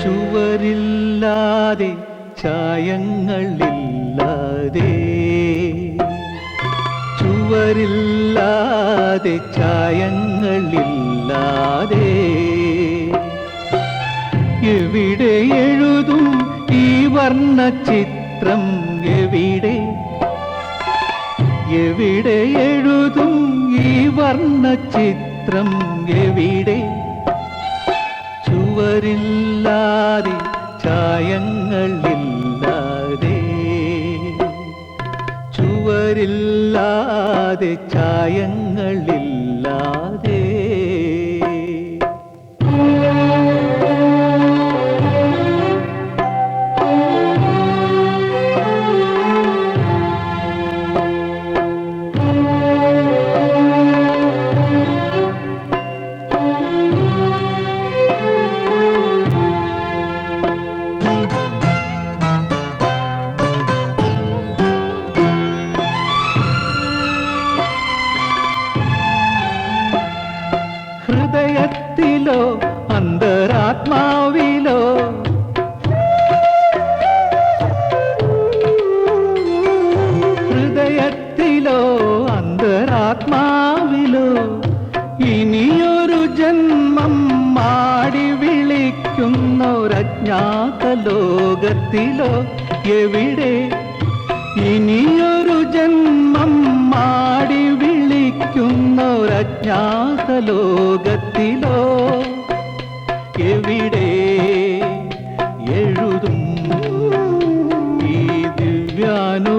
ചുവരില്ലാതെ ചായങ്ങളില്ലാതെ, ചുവരില്ലാതെ ചായങ്ങളില്ലാതെ എവിടെ എഴുതും ഈ വർണ്ണചിത്രം? എവിടെ എവിടെ എഴുതും ഈ വർണ്ണചിത്രം? എവിടെ? ചുവരില്ലാതെ ചായങ്ങളില്ലാതെ, ചുവരില്ലാതെ ചായങ്ങളില്ലാതെ. ഹൃദയത്തിലോ അന്തരാത്മാവിലോ, ഹൃദയത്തിലോ അന്തരാത്മാവിലോ ഇനിയൊരു ജന്മം മാടി വിളിക്കുന്നൊരജ്ഞാത ലോകത്തിലോ? എവിടെ? ഇനിയൊരു ജന്മം മാടി വിളിക്കുന്നൊരജ്ഞാത ലോകത്തിലോ? എവിടെ എഴുതും ഈ ദിവ്യാനുരാഗത്തിൻ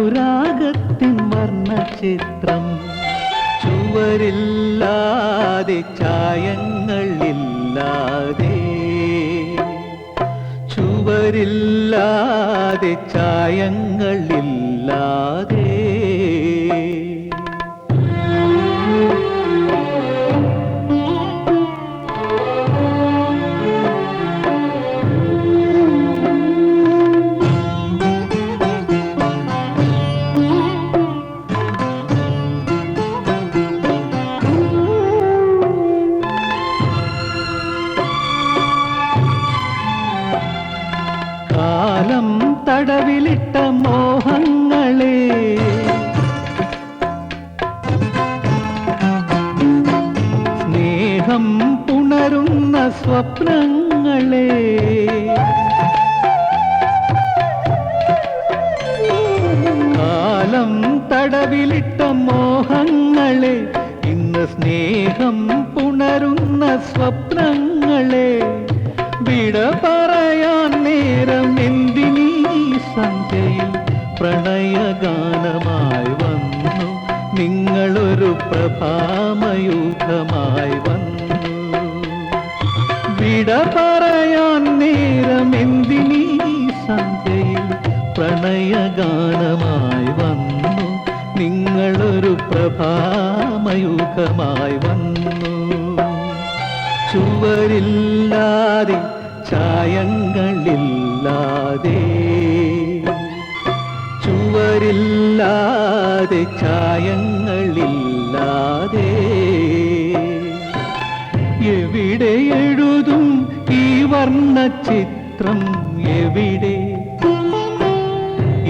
വർണ്ണചിത്രം? ചുവരില്ലാതെ ചായങ്ങളില്ലാതെ, ചുവരില്ലാതെ ചായങ്ങളില്ലാതെ. കാലം തടവിലിട്ട മോഹങ്ങളെ, സ്നേഹം പുണരുന്ന സ്വപ്നങ്ങളെ, കാലം തടവിലിട്ട മോഹങ്ങളെ, ഇന്ന് സ്നേഹം പുണരുന്ന സ്വപ്നങ്ങളെ വിട പറയാൻ നേരം എന്തിനീ സന്ധ്യയിൽ പ്രണയഗാനമായി വന്നു നിങ്ങളൊരു പ്രഭാമയൂഖമായി വന്നു. വിട പറയാൻ നേരം എന്തിനീ സന്ധ്യയിൽ പ്രണയഗാനമായി വന്നു നിങ്ങളൊരു പ്രഭാമയൂഖമായി വന്നു. ചുവരില്ലാതെ ചായങ്ങളില്ലാതെ, ചുവരില്ലാതെ ചായങ്ങളില്ലാതെ എവിടെ എഴുതും ഈ വർണ്ണചിത്രം? എവിടെ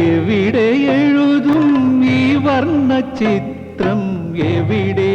എവിടെ എഴുതും ഈ വർണ്ണചിത്രം? എവിടെ?